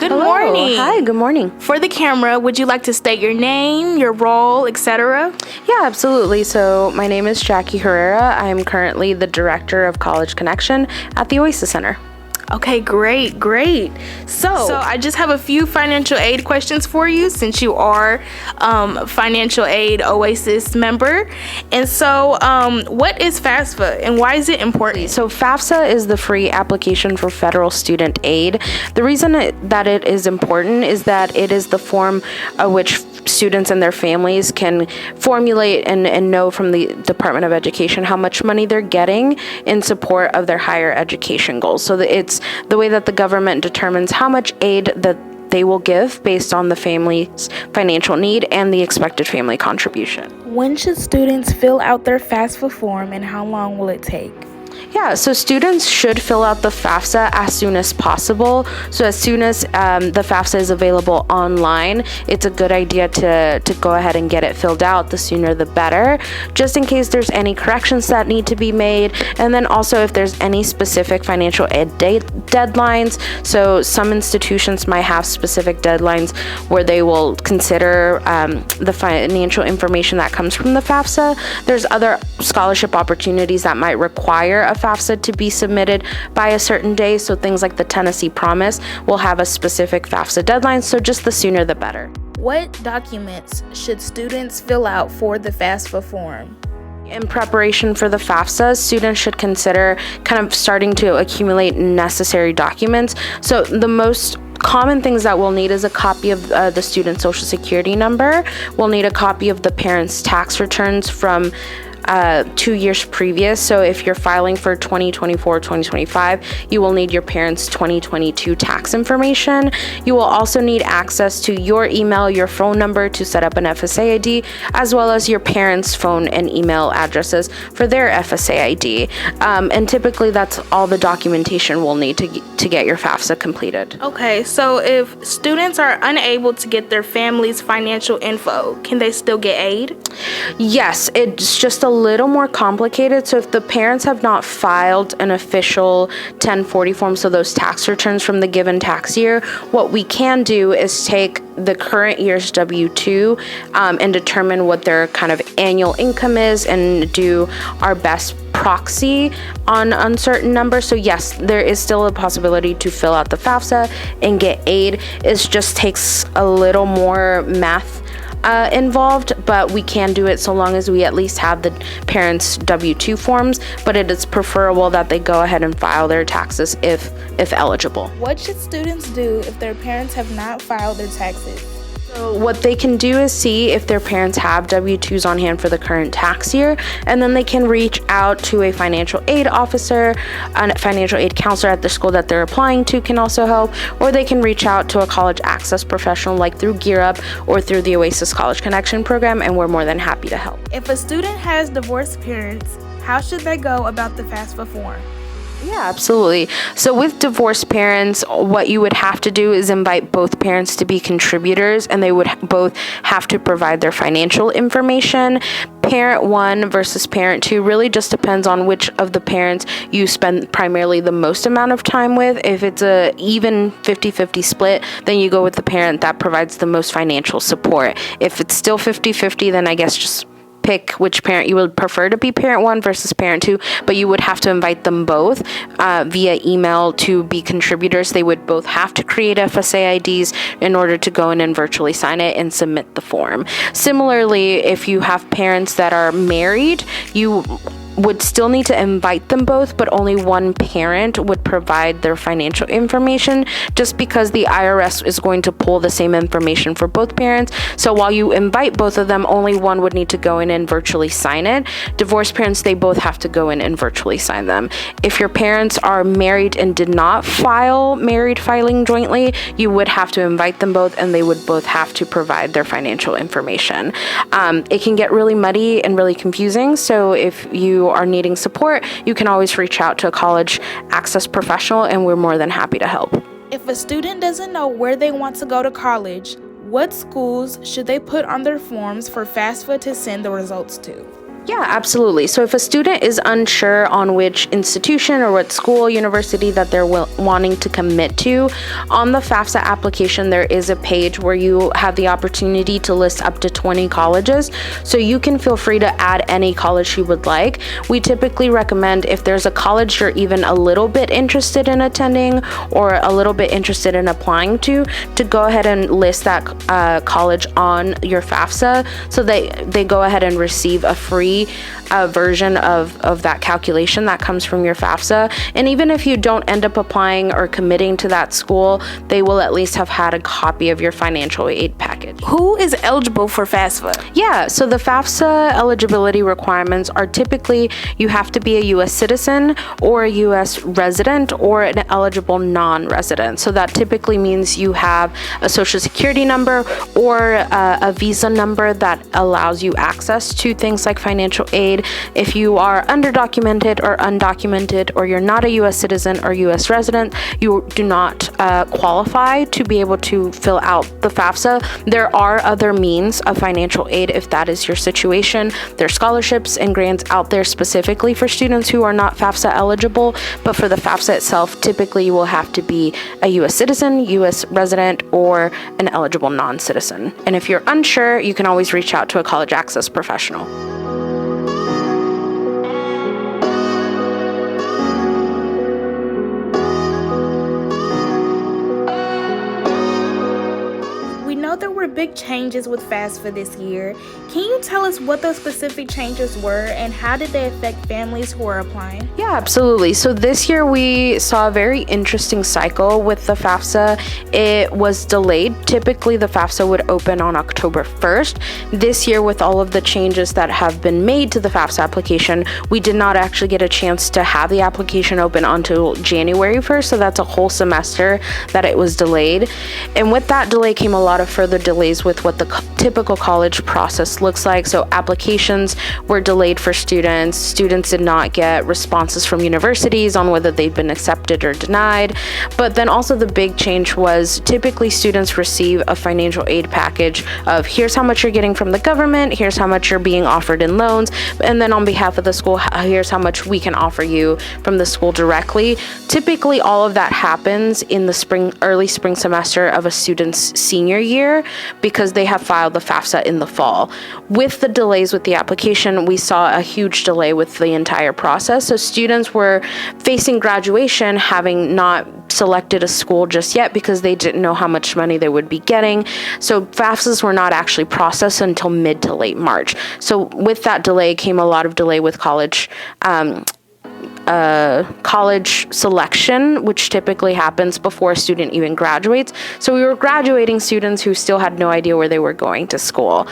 Good Hello. morning. Hi, good morning. For the camera, would you like to state your name, your role, etc.? Yeah, absolutely. So my name is Jackie Herrera. I am currently the Director of College Connection at the Oasis Center. Okay, great. So I just have a few financial aid questions for you since you are financial aid Oasis member. And so what is FAFSA and why is it important? So FAFSA is the free application for federal student aid. The reason that it is important is that it is the form of which students and their families can formulate and know from the Department of Education how much money they're getting in support of their higher education goals. So that it's the way that the government determines how much aid that they will give based on the family's financial need and the expected family contribution. When should students fill out their FAFSA form and how long will it take? Yeah, so students should fill out the FAFSA as soon as possible. So as soon as the FAFSA is available online, it's a good idea to go ahead and get it filled out. The sooner the better, just in case there's any corrections that need to be made. And then also if there's any specific financial aid deadlines. So some institutions might have specific deadlines where they will consider the financial information that comes from the FAFSA. There's other scholarship opportunities that might require a FAFSA to be submitted by a certain day. So things like the Tennessee Promise will have a specific FAFSA deadline. So just the sooner the better. What documents should students fill out for the FAFSA form? In preparation for the FAFSA, students should consider kind of starting to accumulate necessary documents. So the most common things that we'll need is a copy of the student's social security number. We'll need a copy of the parents' tax returns from 2 years previous. So if you're filing for 2024, 2025, you will need your parents' 2022 tax information. You will also need access to your email, your phone number to set up an FSA ID, as well as your parents' phone and email addresses for their FSA ID. And typically that's all the documentation we'll need to get your FAFSA completed. Okay, so if students are unable to get their family's financial info, can they still get aid? Yes, it's just a little more complicated. So if the parents have not filed an official 1040 form, so those tax returns from the given tax year, what we can do is take the current year's W-2 and determine what their kind of annual income is and do our best proxy on uncertain numbers. So yes, there is still a possibility to fill out the FAFSA and get aid. It just takes a little more math involved, but we can do it so long as we at least have the parents' W-2 forms, but it is preferable that they go ahead and file their taxes if eligible. What should students do if their parents have not filed their taxes? So what they can do is see if their parents have W-2s on hand for the current tax year, and then they can reach out to a financial aid officer, a financial aid counselor at the school that they're applying to can also help, or they can reach out to a college access professional like through Gear Up or through the Oasis College Connection program, and we're more than happy to help. If a student has divorced parents, how should they go about the FAFSA form? Yeah, absolutely. So with divorced parents, what you would have to do is invite both parents to be contributors, and they would both have to provide their financial information. Parent 1 versus parent 2 really just depends on which of the parents you spend primarily the most amount of time with. If it's a even 50-50 split, then you go with the parent that provides the most financial support. If it's still 50-50, then I guess just pick which parent you would prefer to be parent 1 versus parent 2, but you would have to invite them both via email to be contributors. They would both have to create FSA IDs in order to go in and virtually sign it and submit the form. Similarly, if you have parents that are married, you would still need to invite them both, but only one parent would provide their financial information, just because the IRS is going to pull the same information for both parents. So while you invite both of them, only one would need to go in and virtually sign it. Divorced parents, they both have to go in and virtually sign them. If your parents are married and did not file married filing jointly, you would have to invite them both, and they would both have to provide their financial information. It can get really muddy and really confusing, so if you are needing support, you can always reach out to a college access professional, and we're more than happy to help. If a student doesn't know where they want to go to college, what schools should they put on their forms for FAFSA to send the results to? Yeah, absolutely. So if a student is unsure on which institution or what school, university that they're wanting to commit to, on the FAFSA application, there is a page where you have the opportunity to list up to 20 colleges. So you can feel free to add any college you would like. We typically recommend, if there's a college you're even a little bit interested in attending or a little bit interested in applying to go ahead and list that college on your FAFSA, so they go ahead and receive a free version of that calculation that comes from your FAFSA. And even if you don't end up applying or committing to that school, they will at least have had a copy of your financial aid package. Who is eligible for FAFSA? Yeah, so the FAFSA eligibility requirements are typically you have to be a U.S. citizen or a U.S. resident or an eligible non-resident. So that typically means you have a social security number or a visa number that allows you access to things like financial aid. If you are underdocumented or undocumented, or you're not a U.S. citizen or U.S. resident, you do not qualify to be able to fill out the FAFSA. There are other means of financial aid if that is your situation. There are scholarships and grants out there specifically for students who are not FAFSA eligible, but for the FAFSA itself, typically you will have to be a U.S. citizen, U.S. resident, or an eligible non-citizen. And if you're unsure, you can always reach out to a college access professional. There were big changes with FAFSA this year. Can you tell us what those specific changes were and how did they affect families who are applying? Yeah, absolutely. So this year we saw a very interesting cycle with the FAFSA. It was delayed. Typically the FAFSA would open on October 1st. This year, with all of the changes that have been made to the FAFSA application, we did not actually get a chance to have the application open until January 1st. So that's a whole semester that it was delayed. And with that delay came a lot of further delays with what the typical college process looks like. So applications were delayed for students. Students did not get responses from universities on whether they've been accepted or denied. But then also the big change was typically students receive a financial aid package of here's how much you're getting from the government, here's how much you're being offered in loans, and then on behalf of the school, here's how much we can offer you from the school directly. Typically all of that happens in the early spring semester of a student's senior year, because they have filed the FAFSA in the fall. With the delays with the application, we saw a huge delay with the entire process. So students were facing graduation having not selected a school just yet because they didn't know how much money they would be getting. So FAFSAs were not actually processed until mid to late March. So with that delay came a lot of delay with college selection, which typically happens before a student even graduates. So we were graduating students who still had no idea where they were going to school.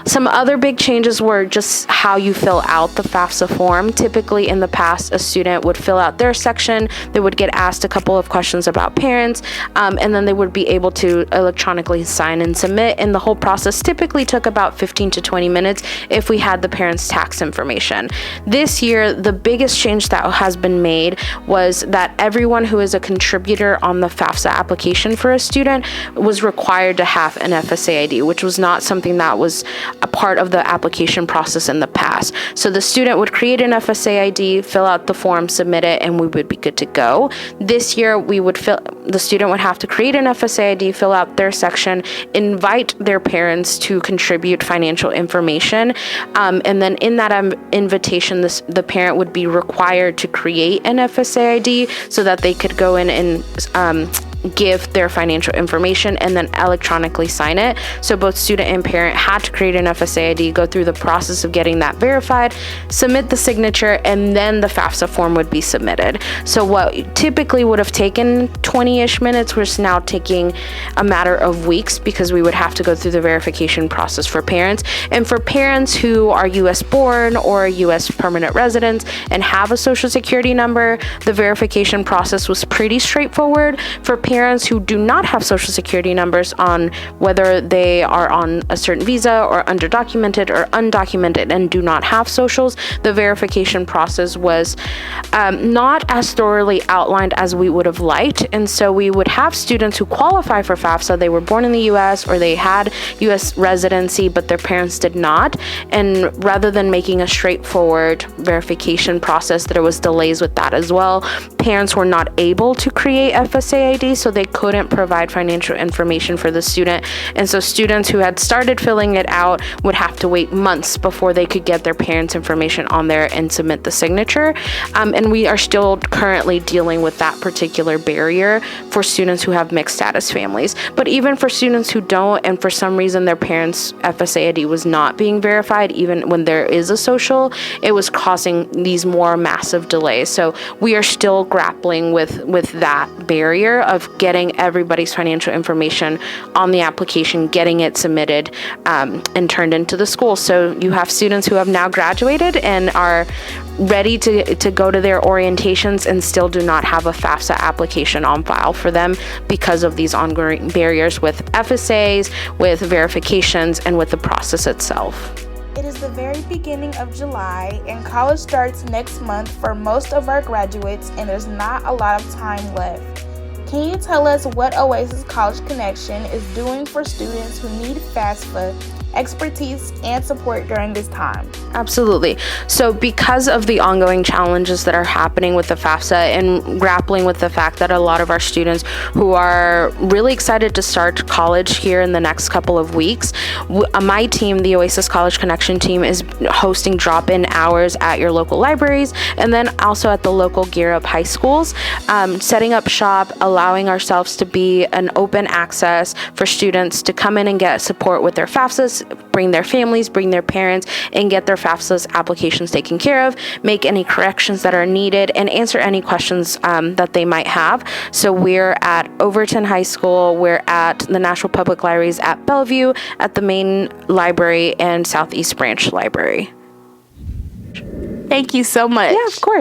Some other big changes were just how you fill out the FAFSA form. Typically in the past, a student would fill out their section, they would get asked a couple of questions about parents, and then they would be able to electronically sign and submit. And the whole process typically took about 15 to 20 minutes if we had the parents' tax information. This year, the biggest change that has been made was that everyone who is a contributor on the FAFSA application for a student was required to have an FSA ID, which was not something that was a part of the application process in the past. So the student would create an FSA ID, fill out the form, submit it, and we would be good to go. This year, the student would have to create an FSA ID, fill out their section, invite their parents to contribute financial information, and then in that invitation, the parent would be required to create an FSA ID so that they could go in and give their financial information and then electronically sign it. So both student and parent had to create an FSA ID, go through the process of getting that verified, submit the signature, and then the FAFSA form would be submitted. So what typically would have taken 20-ish minutes was now taking a matter of weeks, because we would have to go through the verification process for parents. And for parents who are U.S. born or U.S. permanent residents and have a social security number, the verification process was pretty straightforward. For parents who do not have social security numbers, on whether they are on a certain visa or underdocumented or undocumented and do not have socials, the verification process was not as thoroughly outlined as we would have liked. And And so we would have students who qualify for FAFSA. They were born in the U.S. or they had U.S. residency, but their parents did not. And rather than making a straightforward verification process, there was delays with that as well. Parents were not able to create FSA ID, so they couldn't provide financial information for the student. And so students who had started filling it out would have to wait months before they could get their parents' information on there and submit the signature. And we are still currently dealing with that particular barrier for students who have mixed status families. But even for students who don't, and for some reason their parents' FSA ID was not being verified, even when there is a social, it was causing these more massive delays. So we are still grappling with that barrier of getting everybody's financial information on the application, getting it submitted and turned into the school. So you have students who have now graduated and are ready to go to their orientations and still do not have a FAFSA application on file for them because of these ongoing barriers with FSAs, with verifications, and with the process itself. It is the very beginning of July, and college starts next month for most of our graduates, and there's not a lot of time left. Can you tell us what Oasis College Connection is doing for students who need FAFSA expertise and support during this time? Absolutely. So because of the ongoing challenges that are happening with the FAFSA and grappling with the fact that a lot of our students who are really excited to start college here in the next couple of weeks, my team, the Oasis College Connection team, is hosting drop-in hours at your local libraries and then also at the local Gear Up high schools, setting up shop, allowing ourselves to be an open access for students to come in and get support with their FAFSAs, bring their families, bring their parents, and get their FAFSA's applications taken care of, make any corrections that are needed, and answer any questions that they might have. So we're at Overton High School, we're at the Nashville Public Libraries at Bellevue, at the main library, and Southeast Branch Library. Thank you so much. Yeah, of course.